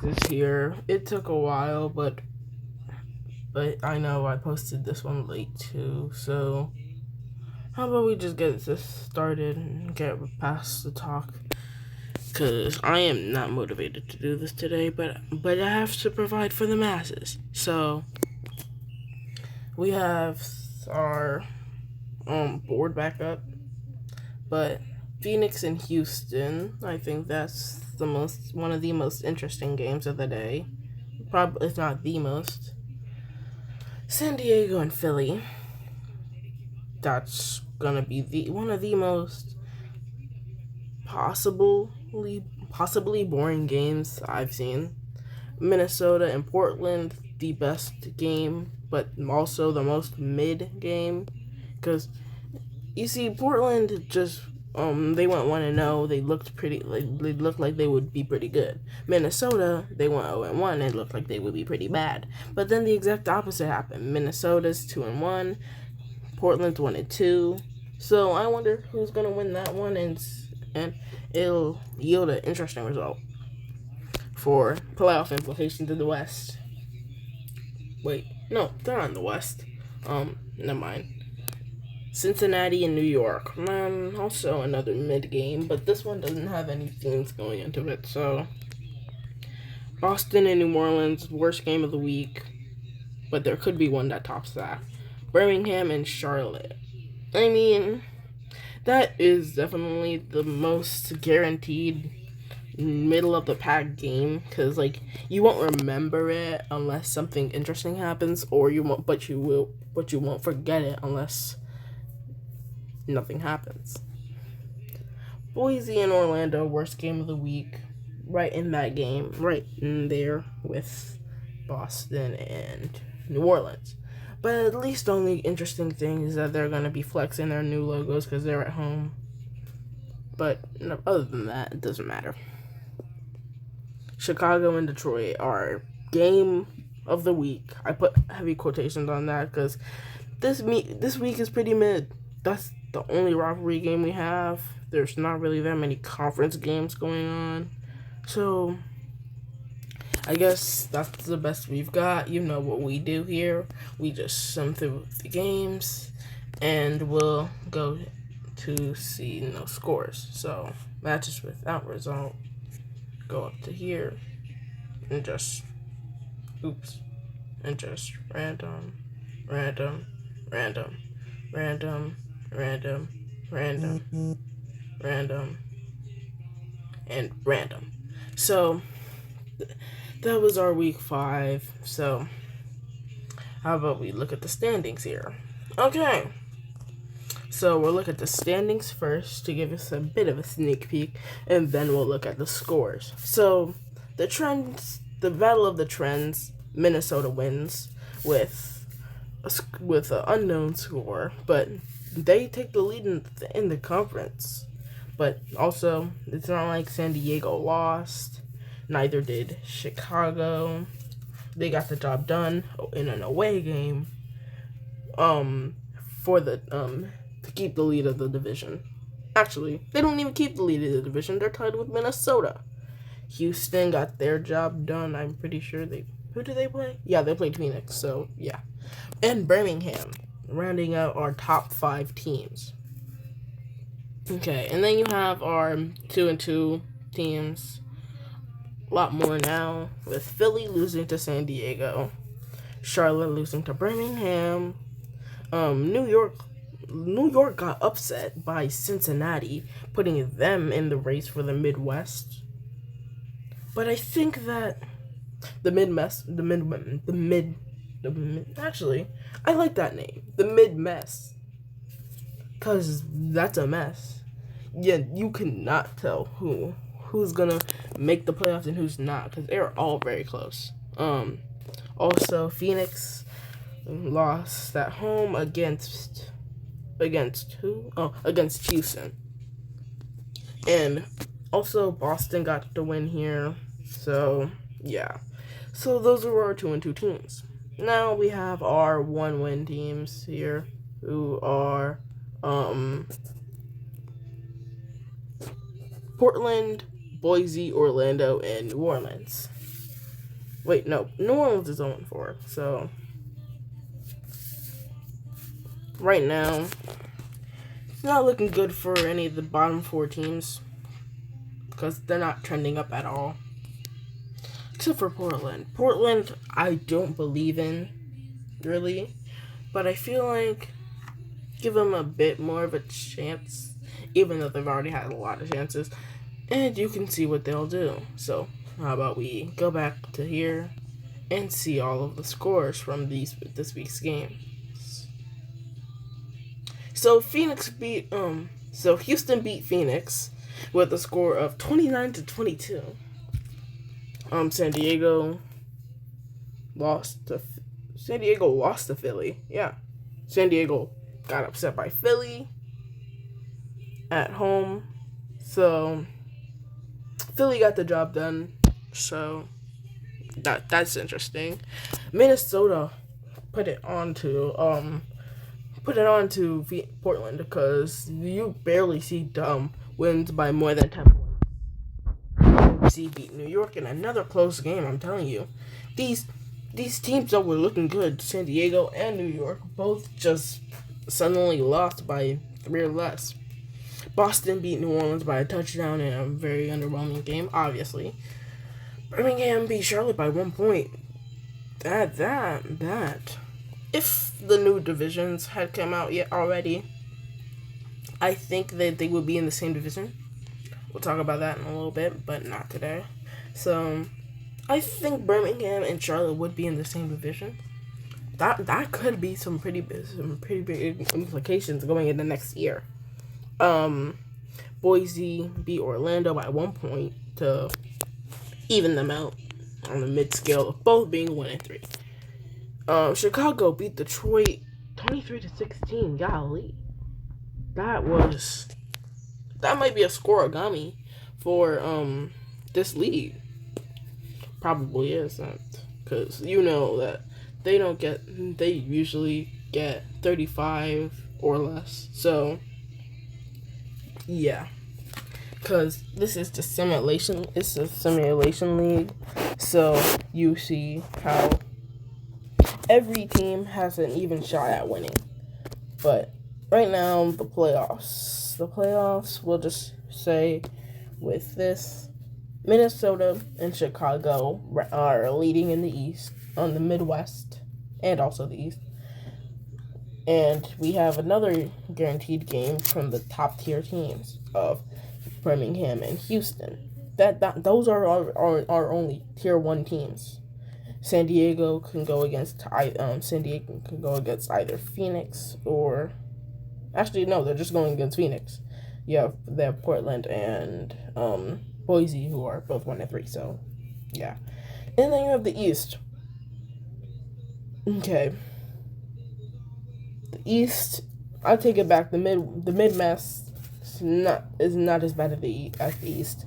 This here. It took a while, but I know I posted this one late too. So how about we just get this started and get past the talk? Cause I am not motivated to do this today, but I have to provide for the masses. So we have our board back up, but Phoenix and Houston. I think that's the one of the most interesting games of the day. Probably, if not the most. San Diego and Philly. That's gonna be the one of the most possibly boring games I've seen. Minnesota and Portland, the best game, but also the most mid game. Because you see, Portland just they went 1-0. They looked pretty. They looked like they would be pretty good. Minnesota, they went 0-1. It looked like they would be pretty bad. But then the exact opposite happened. Minnesota's 2-1. Portland's 1-2. So I wonder who's gonna win that one, and it'll yield an interesting result for playoff implications in the West. Wait, no, they're not in the West. Never mind. Cincinnati and New York. Also another mid game, but this one doesn't have any themes going into it. So Boston and New Orleans, worst game of the week, but there could be one that tops that. Birmingham and Charlotte. I mean, that is definitely the most guaranteed middle of the pack game, because like you won't remember it unless something interesting happens, or you won't, but you won't forget it unless nothing happens. Boise and Orlando, worst game of the week, right in that game, right in there with Boston and New Orleans. But at least the only interesting thing is that they're going to be flexing their new logos because they're at home. But other than that, it doesn't matter. Chicago and Detroit are game of the week. I put heavy quotations on that because this week is pretty mid. That's the only rivalry game we have. There's not really that many conference games going on. So I guess that's the best we've got. You know what we do here. We just sum through the games and we'll go to see scores. So matches without result. Go up to here and just and just random, random, random, random, random, random, random, and random. So that was our week 5. So how about we look at the standings here? Okay. So we'll look at the standings first to give us a bit of a sneak peek, and then we'll look at the scores. So the battle of the trends, Minnesota wins with an unknown score, but they take the lead in the conference. But also, it's not like San Diego lost. Neither did Chicago. They got the job done in an away game. For the to keep the lead of the division. Actually, they don't even keep the lead of the division. They're tied with Minnesota. Houston got their job done. I'm pretty sure Who do they play? Yeah, they played Phoenix. So yeah, and Birmingham, rounding out our top 5 teams. Okay, and then you have our 2-2 teams. A lot more now, with Philly losing to San Diego, Charlotte losing to Birmingham. New York got upset by Cincinnati, putting them in the race for the Midwest. But I think that actually, I like that name, the mid-mess, because that's a mess. Yeah, you cannot tell who's gonna make the playoffs and who's not, because they're all very close. Also, Phoenix lost at home against who? Oh, against Houston. And also Boston got the win here. So yeah. So those are our 2-2 teams. Now we have our 1-win teams here, who are Portland, Boise, Orlando, and New Orleans. Wait, no, New Orleans is 0-4. So right now, it's not looking good for any of the bottom 4 teams because they're not trending up at all. Except for Portland. Portland, I don't believe in, really. But I feel like give them a bit more of a chance, even though they've already had a lot of chances. And you can see what they'll do. So, how about we go back to here and see all of the scores from this week's games. So Houston beat Phoenix with a score of 29-22. San Diego lost to Philly. Yeah. San Diego got upset by Philly at home. So Philly got the job done. So that's interesting. Minnesota put it on to Portland because you barely see wins by more than 10 points. See beat New York in another close game. I'm telling you, these teams that were looking good, San Diego and New York, both just suddenly lost by 3 or less. Boston beat New Orleans by a touchdown in a very underwhelming game, obviously. Birmingham beat Charlotte by 1 point. That. If the new divisions had come out yet already, I think that they would be in the same division. We'll talk about that in a little bit, but not today. So, I think Birmingham and Charlotte would be in the same division. That could be some pretty big implications going into next year. Boise beat Orlando by 1 point to even them out on the mid scale of both being 1-3. Chicago beat Detroit 23-16. Golly, that might be a scoreagami for this league. Probably is that because you know that they usually get 35 or less. So yeah, because this is the simulation. It's a simulation league, so you see how every team has an even shot at winning. But right now, the playoffs, we'll just say with this, Minnesota and Chicago are leading in the East, on the Midwest, and also the East. And we have another guaranteed game from the top tier teams of Birmingham and Houston. Those are our only tier 1 teams. San Diego can go against either Phoenix or actually no, they're just going against Phoenix. They have Portland and Boise, who are both 1-3. So yeah, and then you have the East. Okay, the East. I take it back. The mid mess is not as bad as the East.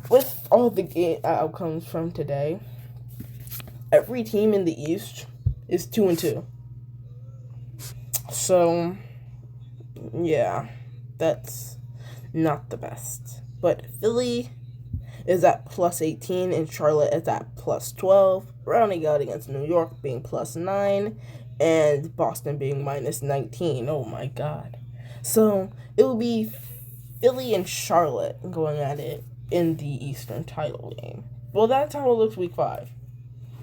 With all the outcomes from today, every team in the East is 2-2. So yeah, that's not the best. But Philly is at +18 and Charlotte is at +12. Rounding out against New York being +9 and Boston being -19. Oh my god. So it will be Philly and Charlotte going at it in the Eastern title game. Well, that's how it looks week 5.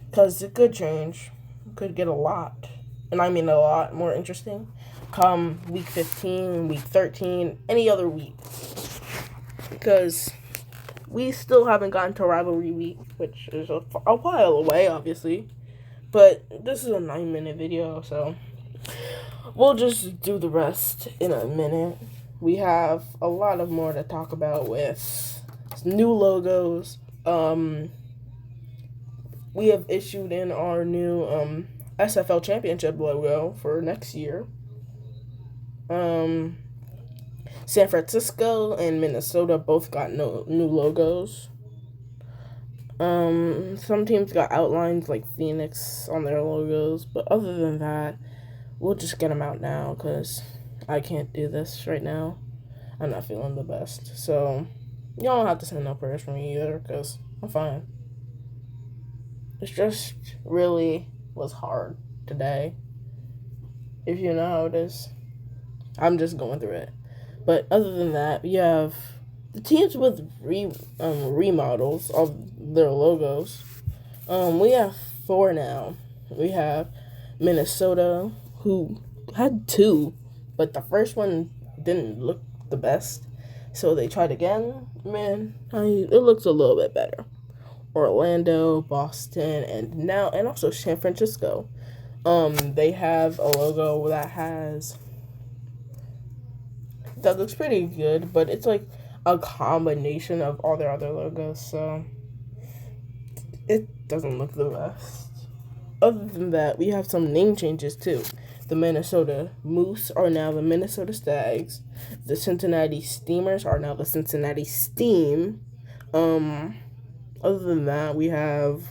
Because it could change. It could get a lot. And I mean a lot more interesting. Come week 15, week 13, any other week. Because we still haven't gotten to rivalry week, which is a while away, obviously. But this is a 9-minute video, so we'll just do the rest in a minute. We have a lot of more to talk about with new logos. We have issued in our new SFL Championship logo for next year. San Francisco and Minnesota both got new logos. Some teams got outlines like Phoenix on their logos, but other than that, we'll just get them out now because I can't do this right now. I'm not feeling the best. So, y'all don't have to send no prayers for me either because I'm fine. It's just really was hard today. If you know how it is. I'm just going through it. But other than that, we have the teams with remodels of their logos. We have four now. We have Minnesota, who had two, but the first one didn't look the best. So they tried again. Man, it looks a little bit better. Orlando, Boston, and also San Francisco. They have a logo that looks pretty good, but it's like a combination of all their other logos, so it doesn't look the best. Other than that, we have some name changes too. The Minnesota Moose are now the Minnesota Stags. The Cincinnati Steamers are now the Cincinnati Steam. Other than that, we have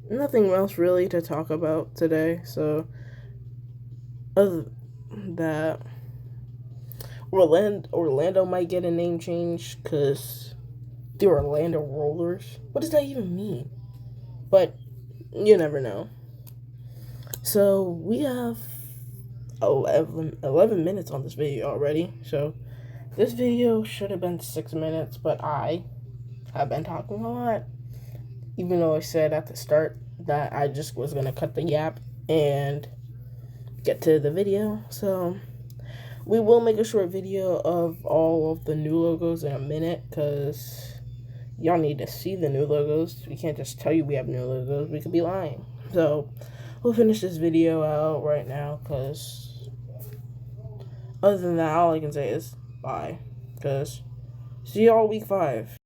nothing else really to talk about today. So, other than that, Orlando might get a name change because the Orlando Rollers. What does that even mean? But you never know. So we have 11 minutes on this video already. So this video should have been 6 minutes, but I have been talking a lot. Even though I said at the start that I just was going to cut the yap and get to the video. So we will make a short video of all of the new logos in a minute because y'all need to see the new logos. We can't just tell you we have new logos. We could be lying. So we'll finish this video out right now because other than that, all I can say is bye. Because see y'all week 5.